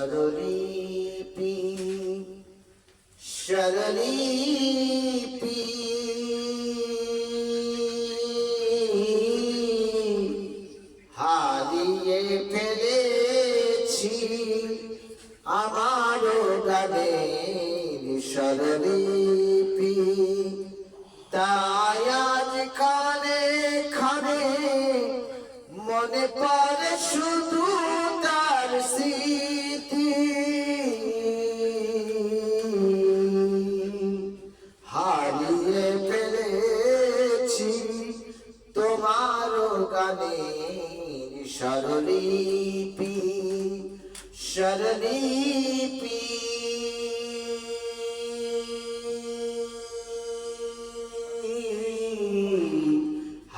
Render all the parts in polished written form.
স্বরলিপি স্বরলিপি হারিয়ে ফেলেছি আমারও গানের স্বরলিপি তাই আজ কানে কানে মনে পড়ে শুধু তার স্মৃতি হারিয়ে ফেলেছি তোমার গানের স্বরলিপি স্বরলিপি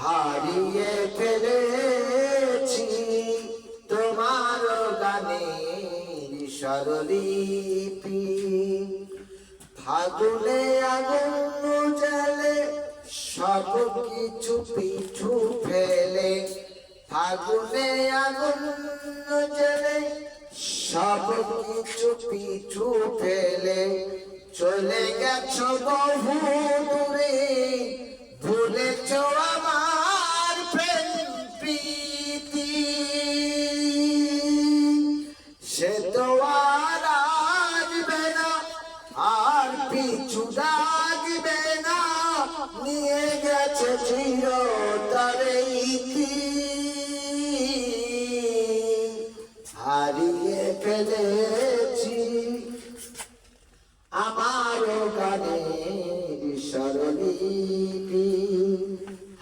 হারিয়ে ফেলেছি তোমার গানের স্বরলিপি ফাগুনে আগুন জ্বালে সব কিছু পিছু ফেলে ফাগুনে আগুন জ্বালে সব কিছু পিছু ফেলে চলে গেছো বহু দূরে ভুলেছ আমার প্রেম প্রীতি সে তো আর আসবে না আর পিছু ডাকবে না নিয়ে গেছে চিরতরে ইতি হারিয়ে ফেলেছি আমার গানের স্বরলিপি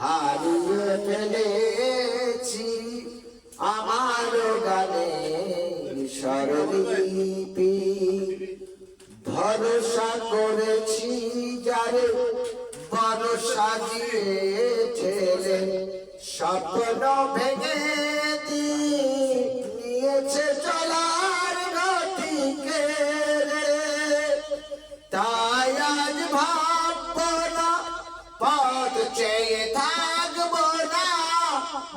হারিয়ে ফেলেছি আমার গানের স্বরলিপি ভরসা করেছি যারে ভরসা দিয়েছে স্বপ্ন ভেঙে নিয়েছে চলার গতিকে তাই আজ ভাববো না পথ চেয়ে থাকবো না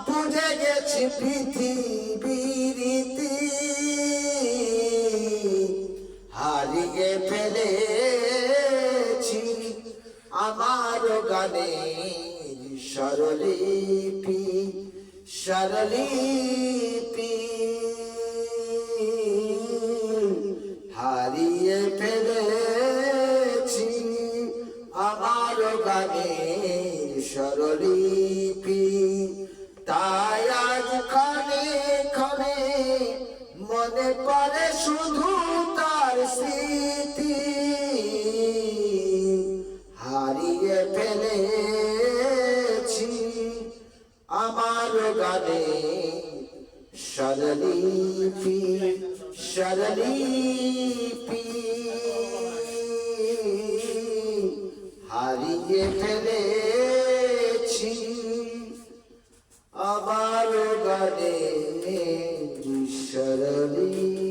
বুঝে গেছি পৃথিবীর রীতি হারিয়ে ফেলেছি আমার গানের স্বরলিপি স্বরলিপি হারিয়ে ফেলেছি আমার গানের স্বরলিপি তাই আজ ক্ষণে ক্ষণে মনে পড়ে শুধু তার স্মৃতি হারিয়ে ফেলেছি আমার গানের স্বরলিপি স্বরলিপি হারিয়ে ফেলেছি আমার গানের স্বরলিপি।